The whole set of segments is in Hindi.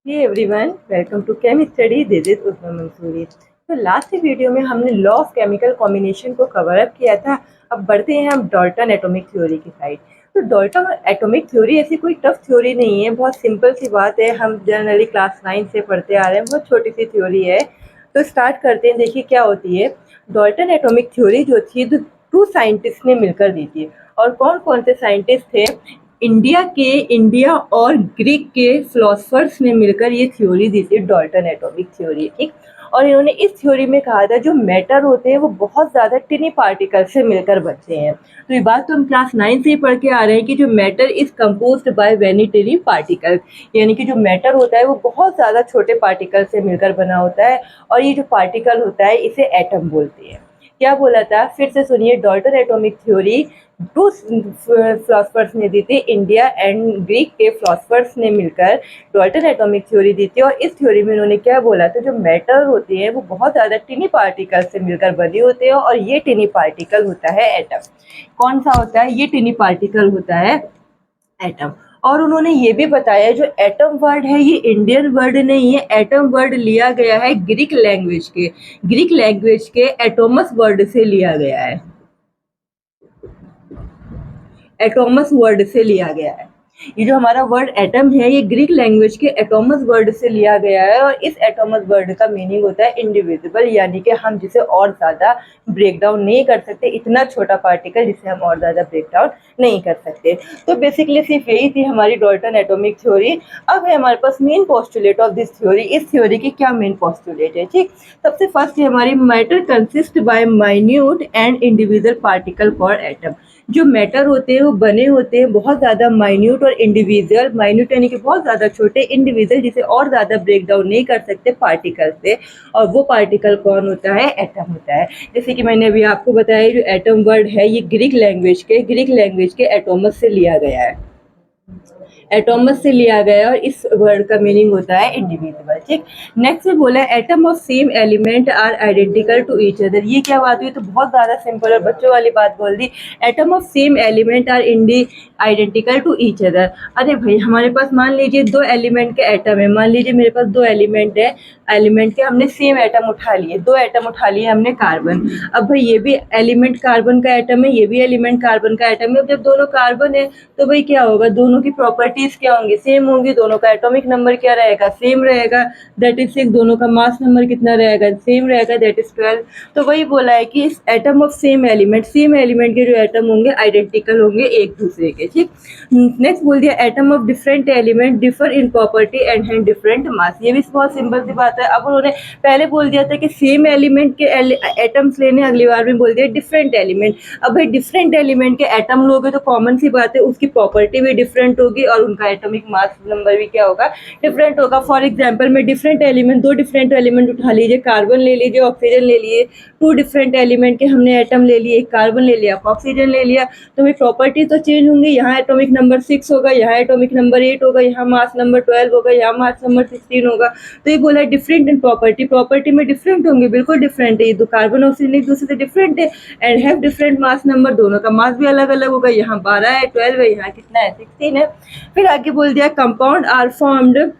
Hey everyone, welcome to Chem Study. This is Usma Mansoori. तो लास्ट वीडियो में हमने लॉ ऑफ केमिकल कॉम्बिनेशन को कवर अप किया था। अब बढ़ते हैं हम डाल्टन एटॉमिक थ्योरी की साइड। तो डाल्टन एटॉमिक थ्योरी ऐसी कोई टफ थ्योरी नहीं है, बहुत सिंपल सी बात है। हम जनरली क्लास 9 से पढ़ते आ रहे हैं, बहुत छोटी सी थ्योरी है। तो स्टार्ट करते हैं। देखिए क्या होती है डाल्टन एटॉमिक थ्योरी जो थी, तो 2 साइंटिस्ट ने मिलकर दी थी। और कौन कौन से साइंटिस्ट थे? इंडिया और ग्रीक के फिलोसफर्स ने मिलकर ये थ्योरी दी थी, डाल्टन एटॉमिक थ्योरी। ठीक। और इन्होंने इस थ्योरी में कहा था जो मैटर होते हैं वो बहुत ज़्यादा टिनी पार्टिकल से मिलकर बनते हैं। तो ये बात तो हम क्लास 9 से ही पढ़ के आ रहे हैं कि जो matter is composed bye very टिनी particle, यानी कि जो मैटर होता है वो बहुत ज़्यादा छोटे पार्टिकल से मिलकर बना होता है। और ये जो पार्टिकल होता है इसे एटम बोलते हैं। क्या बोला था? फिर से सुनिए। डाल्टन एटॉमिक थ्योरी 2 फिलोसफर्स ने दी थी, इंडिया एंड ग्रीक के फिलोसफर्स ने मिलकर डाल्टन एटॉमिक थ्योरी दी थी। और इस थ्योरी में उन्होंने क्या बोला था, जो मैटर होते हैं वो बहुत ज़्यादा टिनी पार्टिकल से मिलकर बने होते हैं, और ये टिनी पार्टिकल होता है एटम। कौन सा होता है? ये टिनी पार्टिकल होता है एटम। और उन्होंने ये भी बताया जो एटम वर्ड है ये इंडियन वर्ड नहीं है, एटम वर्ड लिया गया है ग्रीक लैंग्वेज के एटोमस वर्ड से लिया गया है। एटोमस वर्ड से लिया गया है। ये जो हमारा वर्ड एटम है ये ग्रीक लैंग्वेज के एटोमस वर्ड से लिया गया है। और इस एटोमस वर्ड का मीनिंग होता है इंडिविजिबल, यानी कि हम जिसे और ज़्यादा ब्रेक डाउन नहीं कर सकते, इतना छोटा पार्टिकल जिसे हम और ज़्यादा ब्रेक डाउन नहीं कर सकते। तो बेसिकली सिर्फ यही थी हमारी डाल्टन एटॉमिक थ्योरी। अब है हमारे पास main postulate of this theory. इस थ्योरी की क्या मेन पोस्टुलेट है? ठीक। सबसे फर्स्ट है हमारी matter consist by minute and individual particle for atom. जो मैटर होते हैं वो बने होते हैं बहुत ज़्यादा माइन्यूट और इंडिविजुअल। माइन्यूट यानी कि बहुत ज़्यादा छोटे, इंडिविजुअल जिसे और ज़्यादा ब्रेक डाउन नहीं कर सकते पार्टिकल से। और वो पार्टिकल कौन होता है? एटम होता है। जैसे कि मैंने अभी आपको बताया जो एटम वर्ड है ये ग्रीक लैंग्वेज के एटोमस से लिया गया है, एटोमस से लिया गया। और इस वर्ड का मीनिंग होता है इंडिविजुअल। ठीक। नेक्स्ट में बोला atom of same element are identical to each other. ये क्या बात हुई? तो बहुत ज़्यादा सिंपल और बच्चों वाली बात बोल दी। Atom of same element are identical to each other. अरे भाई हमारे पास मान लीजिए 2 एलिमेंट के एटम है। मान लीजिए मेरे पास 2 एलिमेंट है, एलिमेंट के हमने सेम एटम उठा लिए, 2 एटम उठा लिए हमने कार्बन। अब भाई ये भी एलिमेंट कार्बन का एटम है, ये भी एलिमेंट कार्बन का एटम है। अब जब दोनों कार्बन है तो भाई क्या होगा? दोनों की प्रॉपर्टीज क्या होंगी? सेम होंगी। दोनों का एटॉमिक नंबर क्या रहेगा? सेम रहेगा, दैट इज 6। दोनों का मास नंबर कितना रहेगा? सेम रहेगा, दैट इज 12। तो वही बोला है कि इस एटम ऑफ सेम एलिमेंट के जो एटम होंगे आइडेंटिकल होंगे एक दूसरे के। ठीक। नेक्स्ट बोल दिया atom of different element differ in property and have different mass. ये भी बहुत सिंपल सी बात है। अब उन्होंने पहले बोल दिया था कि सेम एलिमेंट के एटम्स लेने, अगली बार में बोल दिया डिफरेंट एलिमेंट। अब भाई डिफरेंट एलिमेंट के एटम लोगे तो कॉमन सी बात है उसकी प्रॉपर्टी भी डिफरेंट होगी और उनका एटॉमिक मास नंबर भी क्या होगा? डिफरेंट होगा। फॉर एग्जांपल में डिफरेंट एलिमेंट, 2 डिफरेंट एलिमेंट उठा लीजिए, कार्बन ले लीजिए, ऑक्सीजन ले लिए। 2 डिफरेंट एलिमेंट के हमने एटम ले लिए, एक कार्बन ले लिया, ऑक्सीजन ले लिया, तो भाई प्रॉपर्टी तो चेंज होंगी। यहाँ एटॉमिक नंबर 6 होगा, यहाँ एटॉमिक नंबर 8 होगा, यहाँ मास नंबर 12 होगा, यहाँ मास नंबर 16 होगा। तो ये बोला डिफरेंट इन प्रॉपर्टी में डिफरेंट होंगे, बिल्कुल डिफरेंट है। ये दो कार्बन ऑक्सीजन एक दूसरे से डिफरेंट है and have different mass number. दोनों का मास भी अलग अलग होगा, यहाँ 12 है, 12 है, यहाँ कितना है? 16 है। फिर आगे बोल दिया compound are formed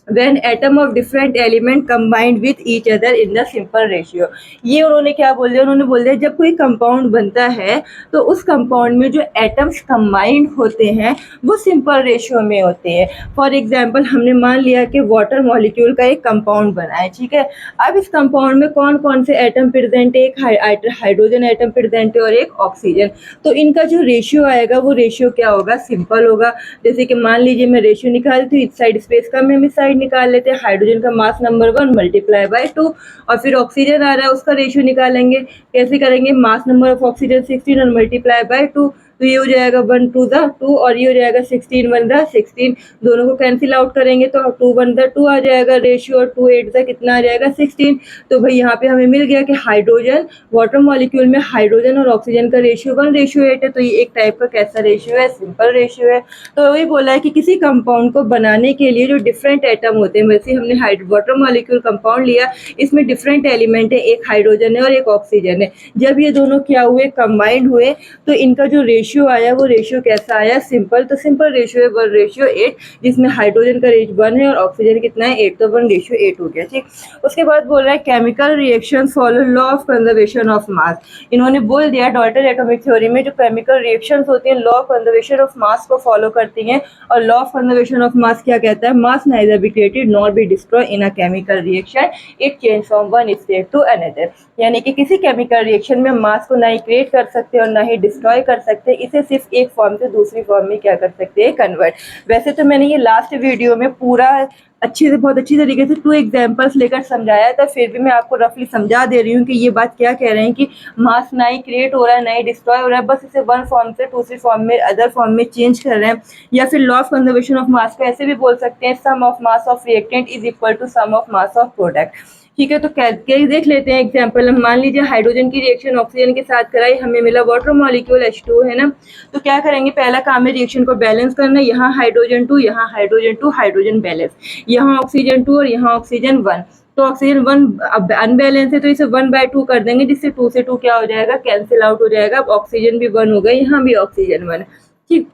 when atom of different element combined with each other in the simple ratio। ये उन्होंने क्या बोल दिया? उन्होंने बोल दिया जब कोई कंपाउंड बनता है तो उस कंपाउंड में जो एटम्स कंबाइंड होते हैं वो सिंपल रेशियो में होते हैं। फॉर एग्जांपल हमने मान लिया कि वाटर मॉलिक्यूल का एक कंपाउंड बना है। ठीक है। अब इस कंपाउंड में कौन कौन से एटम प्रेजेंट है? एक हाइड्रोजन एटम प्रेजेंट है और एक ऑक्सीजन। तो इनका जो रेशियो आएगा वो रेशियो क्या होगा? सिंपल होगा। जैसे कि मान लीजिए मैं रेशियो निकालती हूँ, इस साइड स्पेस कम है, हम इस साइड निकाल लेते हैं। हाइड्रोजन का मास नंबर 1 मल्टीप्लाई बाय 2। और फिर ऑक्सीजन आ रहा है उसका रेशियो निकालेंगे। कैसे करेंगे? मास नंबर ऑफ ऑक्सीजन 16 और मल्टीप्लाई बाय 2। तो ये हो जाएगा 1 2 द 2 और ये हो जाएगा 16 1 द 16। दोनों को कैंसिल आउट करेंगे तो 2 1 द 2 आ जाएगा रेशियो और 2 8 द कितना आ जाएगा? 16। तो भाई यहाँ पे हमें मिल गया कि हाइड्रोजन वाटर मॉलिक्यूल में हाइड्रोजन और ऑक्सीजन का रेशियो 1:8 है। तो ये एक टाइप का कैसा रेशियो है? सिंपल रेशियो है। तो वही बोला है कि किसी कंपाउंड को बनाने के लिए जो डिफरेंट एटम होते हैं, वैसे हमने वाटर मॉलिक्यूल कंपाउंड लिया, इसमें डिफरेंट एलिमेंट है, एक हाइड्रोजन है और एक ऑक्सीजन है। जब ये दोनों क्या हुए? कंबाइंड हुए तो इनका जो रेशियो रेशियो आया वो रेशियो कैसा आया, सिंपल, तो सिंपल रेशियो है 1:8, जिसमें हाइड्रोजन का रेट 1 है और ऑक्सीजन कितना है 8, तो 1:8 हो गया। ठीक, उसके बाद बोल रहा है chemical reaction follow law of conservation of मास। इन्होंने बोल दिया डाल्टन एटॉमिक थ्योरी में जो केमिकल रिएक्शंस होती हैं law of conservation of mass को फॉलो करती हैं, और law of conservation of mass क्या कहता है, mass neither be created nor be destroy in a chemical reaction, it change from one state to another. यानी कि किसी केमिकल रिएक्शन में मास को ना ही क्रिएट कर सकते और ना ही डिस्ट्रॉय कर सकते, इसे सिर्फ एक फॉर्म से दूसरी फॉर्म में क्या कर सकते हैं, कन्वर्ट। वैसे तो मैंने ये लास्ट वीडियो में पूरा बहुत अच्छी तरीके से 2 एग्जांपल्स लेकर समझाया था, फिर भी मैं आपको रफली समझा दे रही हूँ कि ये बात क्या कह रहे हैं कि मास ना ही क्रिएट हो रहा है ना ही डिस्ट्रॉय हो रहा है, बस इसे वन फॉर्म से दूसरी फॉर्म में अदर फॉर्म में चेंज कर रहे हैं। या फिर law of conservation of mass को ऐसे भी बोल सकते हैं, sum of mass of reactant is equal to sum of mass of product. ठीक है, तो क्या देख लेते हैं एग्जाम्पल। हम मान लीजिए हाइड्रोजन की रिएक्शन ऑक्सीजन के साथ कराई, हमें मिला वाटर मॉलिक्यूल H2 है ना, तो क्या करेंगे, पहला काम है रिएक्शन को बैलेंस करना, यहाँ हाइड्रोजन 2, यहाँ हाइड्रोजन 2, हाइड्रोजन बैलेंस, यहाँ ऑक्सीजन 2 और यहाँ ऑक्सीजन 1, तो ऑक्सीजन 1 अब अनबैलेंस है तो इसे 1/2 कर देंगे, जिससे 2 से 2 क्या हो जाएगा, कैंसिल आउट हो जाएगा। अब ऑक्सीजन भी 1 हो गई, यहाँ भी ऑक्सीजन 1। ठीक,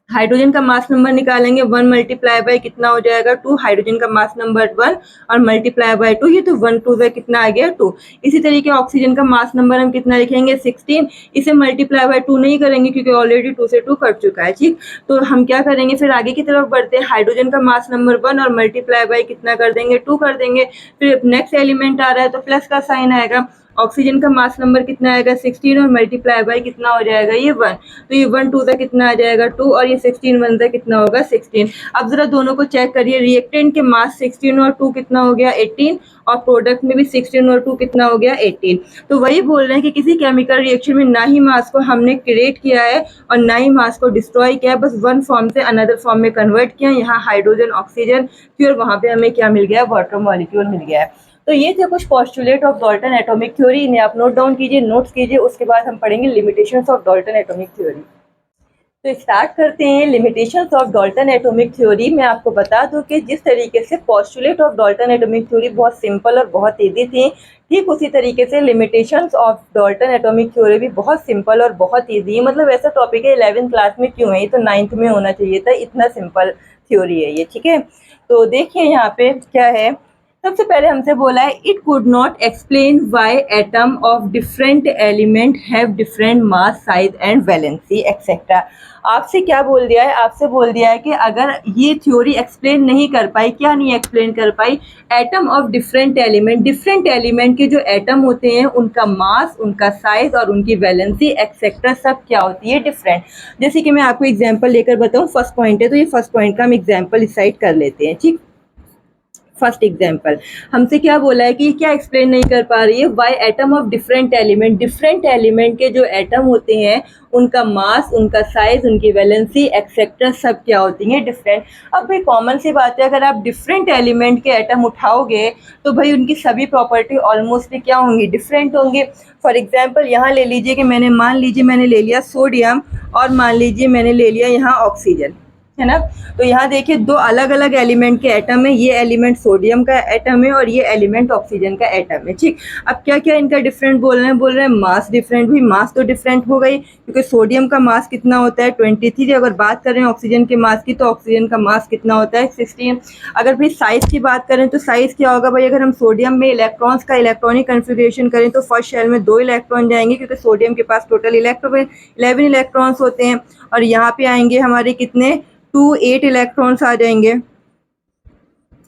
हाइड्रोजन का मास नंबर निकालेंगे, 1 मल्टीप्लाई बाय कितना हो जाएगा 2, हाइड्रोजन का मास नंबर 1 और मल्टीप्लाई बाय 2, ये तो 1 2 से कितना आ गया 2। इसी तरीके ऑक्सीजन का मास नंबर हम कितना लिखेंगे 16, इसे मल्टीप्लाई बाय 2 नहीं करेंगे क्योंकि ऑलरेडी 2 से 2 कट चुका है। ठीक, तो हम क्या करेंगे, फिर आगे की तरफ बढ़ते हैं, हाइड्रोजन का मास नंबर 1 और मल्टीप्लाई बाय कितना कर देंगे 2 कर देंगे, फिर नेक्स्ट एलिमेंट आ रहा है तो प्लस का साइन आएगा, ऑक्सीजन का मास नंबर कितना आएगा 16 और मल्टीप्लाई बाय कितना हो जाएगा ये 1, तो ये 1 2 से कितना आ जाएगा 2 और ये 16 1 से कितना होगा 16। अब जरा दोनों को चेक करिए, रिएक्टेंट के मास 16 और 2 कितना हो गया 18 और प्रोडक्ट में भी 16 और 2 कितना हो गया 18। तो वही बोल रहे हैं कि किसी केमिकल रिएक्शन में ना ही मास को हमने क्रिएट किया है और ना ही मास को डिस्ट्रॉय किया है, बस वन फॉर्म से अनदर फॉर्म में कन्वर्ट किया। यहाँ हाइड्रोजन ऑक्सीजन, फिर वहाँ पे हमें क्या मिल गया, वाटर मॉलिक्यूल मिल गया है। तो ये थे कुछ postulate of Dalton atomic theory, इन्हें आप नोट डाउन कीजिए, नोट्स कीजिए, उसके बाद हम पढ़ेंगे limitations of Dalton atomic theory. तो स्टार्ट करते हैं limitations of Dalton atomic theory. मैं आपको बता दूं कि जिस तरीके से postulate of Dalton atomic theory बहुत सिंपल और बहुत ईजी थी, ठीक उसी तरीके से limitations of Dalton atomic theory भी बहुत सिंपल और बहुत ईजी है। मतलब ऐसा टॉपिक है 11th क्लास में क्यों है, ये तो 9th में होना चाहिए था, इतना सिंपल थ्योरी है ये। ठीक है, तो देखिए यहाँ पे क्या है, सबसे पहले हमसे बोला है it could not explain why atom of different element have different mass size and valency etcetera. आपसे क्या बोल दिया है, आपसे बोल दिया है कि अगर ये थ्योरी एक्सप्लेन नहीं कर पाई, क्या नहीं एक्सप्लेन कर पाई, एटम ऑफ डिफरेंट एलिमेंट के जो एटम होते हैं उनका मास, उनका साइज और उनकी वैलेंसी एक्सेट्रा सब क्या होती है, डिफरेंट। जैसे कि मैं आपको एग्जाम्पल लेकर बताऊँ, फर्स्ट पॉइंट है तो ये फर्स्ट पॉइंट का हम एग्जाम्पल डिसाइड कर लेते हैं। ठीक, फर्स्ट एग्जाम्पल हमसे क्या बोला है कि क्या एक्सप्लेन नहीं कर पा रही है, Y atom of different element के जो एटम होते हैं उनका मास, उनका साइज, उनकी वैलेंसी एक्सेट्रा सब क्या होती हैं, डिफरेंट। अब भाई कॉमन सी बात है, अगर आप डिफरेंट एलिमेंट के एटम उठाओगे तो भाई उनकी सभी प्रॉपर्टी ऑलमोस्ट क्या होंगी, डिफरेंट होंगे। फॉर एग्जाम्पल यहाँ ले लीजिए कि मान लीजिए मैंने ले लिया सोडियम और मान लीजिए मैंने ले लिया यहाँ ऑक्सीजन, है ना। तो यहाँ देखिए दो अलग अलग एलिमेंट के एटम है, ये एलिमेंट सोडियम का एटम है और ये एलिमेंट ऑक्सीजन का एटम है। ठीक, अब क्या क्या इनका डिफरेंट बोल रहे हैं मास डिफरेंट। भी मास तो डिफरेंट हो गई क्योंकि सोडियम का मास कितना होता है 23। अगर बात करें ऑक्सीजन के मास की तो ऑक्सीजन का मास कितना होता है 16। अगर भाई साइज की बात करें तो साइज क्या होगा भाई, अगर हम सोडियम में इलेक्ट्रॉन्स का इलेक्ट्रॉनिक कन्फिग्रेशन करें तो फर्स्ट शेल में 2 इलेक्ट्रॉन जाएंगे क्योंकि सोडियम के पास टोटल 11 इलेक्ट्रॉन्स होते हैं, और यहाँ पे आएंगे हमारे कितने 8 इलेक्ट्रॉन्स आ जाएंगे,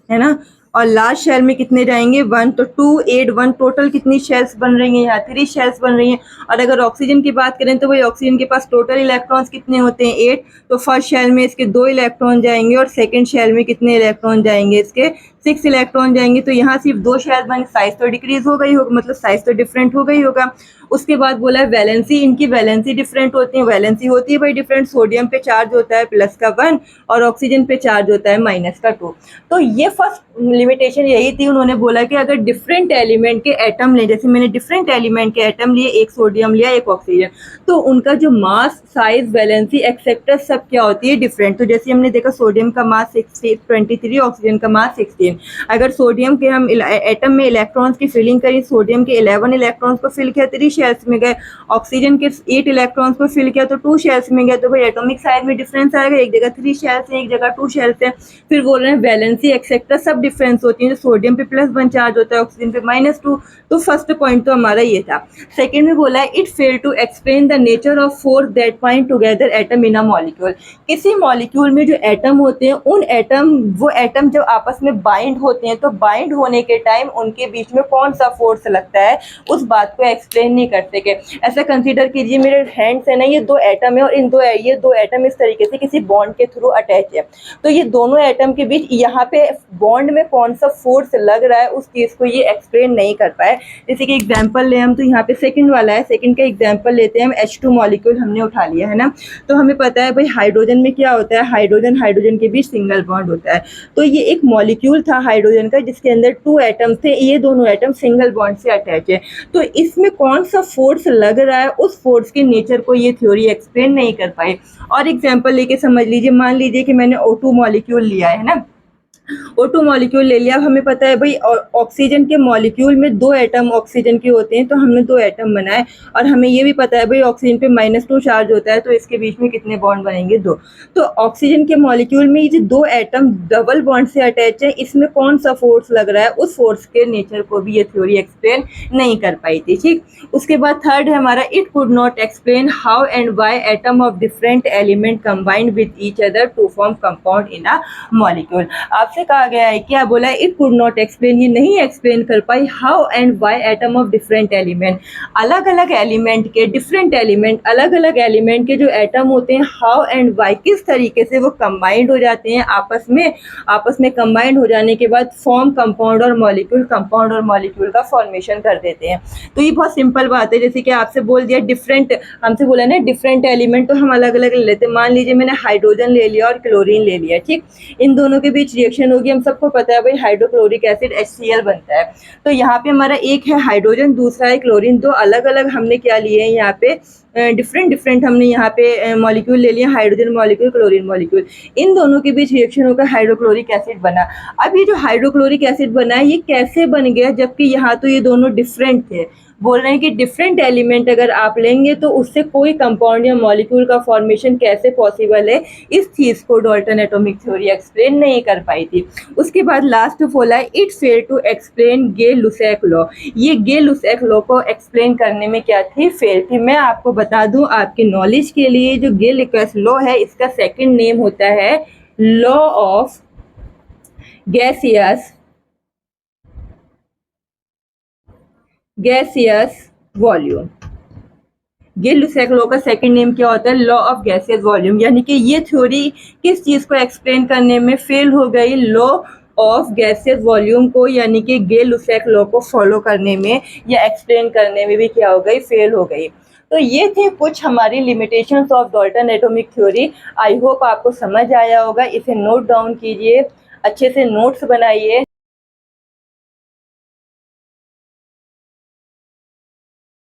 है ना। और लास्ट शेल में कितने जाएंगे 1, तो 2 8 1 टोटल कितनी शेल्स बन रही हैं, यहाँ 3 शेल्स बन रही हैं। और अगर ऑक्सीजन की बात करें तो भाई ऑक्सीजन के पास टोटल इलेक्ट्रॉन्स कितने होते हैं 8, तो फर्स्ट शेल में इसके 2 इलेक्ट्रॉन जाएंगे और सेकंड शेल में कितने इलेक्ट्रॉन जाएंगे, इसके 6 इलेक्ट्रॉन जाएंगे। तो यहाँ सिर्फ 2 शेल बन, साइज तो डिक्रीज हो गई होगा, मतलब साइज तो डिफरेंट हो गई होगा। उसके बाद बोला है वैलेंसी, इनकी वैलेंसी डिफरेंट होती है। वैलेंसी होती है भाई डिफरेंट, सोडियम पे चार्ज होता है +1 और ऑक्सीजन पे चार्ज होता है -2। तो ये फर्स्ट लिमिटेशन यही थी, उन्होंने बोला कि अगर डिफरेंट एलिमेंट के एटम ले, जैसे मैंने डिफरेंट एलिमेंट के एटम लिए, एक सोडियम लिया एक ऑक्सीजन, तो उनका जो मास, साइज, वैलेंसी एक्सेट्रा सब क्या होती है, डिफरेंट। तो जैसे हमने देखा सोडियम का मास 23, ऑक्सीजन का मास 16। अगर सोडियम के हम एटम में इलेक्ट्रॉन्स की फिलिंग करें, सोडियम के 11 इलेक्ट्रॉन्स को फिल किया 3 शेल्स में गए, ऑक्सीजन के 8 इलेक्ट्रॉन्स को फिल किया तो 2 शेल्स में गए, तो भाई एटॉमिक साइज में डिफरेंस आएगा, एक जगह 3 शेल्स है, एक जगह 2 शेल्स है। फिर बोल रहे हैं वैलेंसी एक्सेट्रा सब डिफरेंस होती है, जो सोडियम पे +1 चार्ज होता है, ऑक्सीजन पे -2। तो फर्स्ट पॉइंट तो हमारा ये था। सेकेंड में बोला है it fail to explain the nature of force that bind together atom in a molecule. किसी मॉलिक्यूल में जो एटम होते हैं, उन एटम वो एटम जब आपस में बाइंड होते हैं तो बाइंड होने के टाइम उनके बीच में कौन सा फोर्स लगता है, उस बात को एक्सप्लेन नहीं कर सके। ऐसा कंसीडर कीजिए मेरे हैंड्स है ना, ये 2 एटम है और ये 2 एटम इस तरीके से किसी बॉन्ड के थ्रू अटैच है, तो ये दोनों एटम के बीच यहाँ पे बॉन्ड में कौन सा फोर्स लग रहा है उस चीज़ को ये एक्सप्लेन नहीं कर पाए। जैसे कि एग्जांपल ले हम, तो यहाँ पे सेकंड वाला है, सेकंड का एग्जांपल लेते हैं हम। H2 मॉलिक्यूल हमने उठा लिया है ना, तो हमें पता है भाई हाइड्रोजन में क्या होता है, हाइड्रोजन हाइड्रोजन के बीच सिंगल बॉन्ड होता है। तो ये एक मॉलिक्यूल था हाइड्रोजन का जिसके अंदर 2 एटम थे, ये दोनों एटम सिंगल बॉन्ड से अटैच है, तो इसमें कौन सा फोर्स लग रहा है उस फोर्स के नेचर को ये थ्योरी एक्सप्लेन नहीं कर पाई। और एग्जांपल लेके समझ लीजिए, मान लीजिए कि मैंने O2 मॉलिक्यूल लिया है ना, O2 मॉलिक्यूल ले लिया। अब हमें पता है भाई ऑक्सीजन के मॉलिक्यूल में 2 एटम ऑक्सीजन के होते हैं, तो हमने 2 एटम बनाए, और हमें ये भी पता है भाई ऑक्सीजन पे -2 चार्ज होता है, तो इसके बीच में कितने बॉन्ड बनेंगे, 2। तो ऑक्सीजन के मॉलिक्यूल में ये जो 2 एटम डबल बॉन्ड से अटैच है, इसमें कौन सा फोर्स लग रहा है, उस फोर्स के नेचर को भी ये थ्योरी एक्सप्लेन नहीं कर पाई थी। ठीक, उसके बाद थर्ड है हमारा it could not explain how and why atom of different element combined with each other to form compound in a molecule. आपसे कहा गया है, क्या बोला है, इट कुड नॉट एक्सप्लेन, ये नहीं एक्सप्लेन कर पाई how and why atom of different element, अलग अलग एलिमेंट के डिफरेंट एलिमेंट, अलग अलग एलिमेंट के जो एटम होते हैं, हाउ एंड वाई किस तरीके से वो कंबाइंड हो जाते हैं आपस में कंबाइंड हो जाने के बाद फॉर्म कंपाउंड और मॉलिक्यूल, कंपाउंड और मॉलिक्यूल का फॉर्मेशन कर देते हैं। तो ये बहुत सिंपल बात है, जैसे कि आपसे बोल दिया डिफरेंट, हमसे बोला ना डिफरेंट एलिमेंट, तो हम अलग अलग ले लेते हैं। मान लीजिए मैंने हाइड्रोजन ले लिया और क्लोरीन ले लिया, ठीक, इन दोनों के बीच रिएक्शन होगी, हम सबको पता है भाई हाइड्रोक्लोरिक एसिड HCl बनता है। तो यहाँ पे हमारा एक है हाइड्रोजन, दूसरा है क्लोरीन, दो अलग अलग हमने क्या लिए हैं यहाँ पे, डिफरेंट हमने यहाँ पे मॉलिक्यूल ले लिया, हाइड्रोजन मॉलिक्यूल, क्लोरीन मॉलिक्यूल, इन दोनों के बीच रिएक्शन होकर हाइड्रोक्लोरिक एसिड बना। अब ये जो हाइड्रोक्लोरिक एसिड बना है, ये कैसे बन गया, जबकि यहाँ तो ये दोनों डिफरेंट थे। बोल रहे हैं कि डिफरेंट एलिमेंट अगर आप लेंगे तो उससे कोई कंपाउंड या मॉलिक्यूल का फॉर्मेशन कैसे पॉसिबल है, इस चीज़ को डाल्टन एटॉमिक थ्योरी एक्सप्लेन नहीं कर पाई थी। उसके बाद लास्ट बोला है it fail to explain Gay-Lussac law. ये गे-लुसैक लॉ को एक्सप्लेन करने में क्या थी, फेल थी। मैं आपको बता दूं आपके नॉलेज के लिए, जो गे-लुसैक लॉ है इसका सेकेंड नेम होता है law of gaseous volume. Gay-Lussac law का सेकंड नेम क्या होता है, लॉ ऑफ गैसियस वॉल्यूम। यानी कि ये थ्योरी किस चीज़ को एक्सप्लेन करने में फेल हो गई, लॉ ऑफ गैसियस वॉल्यूम को, यानी कि गे-लुसैक लॉ को फॉलो करने में या एक्सप्लेन करने में भी क्या हो गई, फेल हो गई। तो ये थे कुछ हमारी limitations of Dalton atomic theory. I hope आपको समझ आया होगा। इसे नोट डाउन कीजिए, अच्छे से नोट्स बनाइए।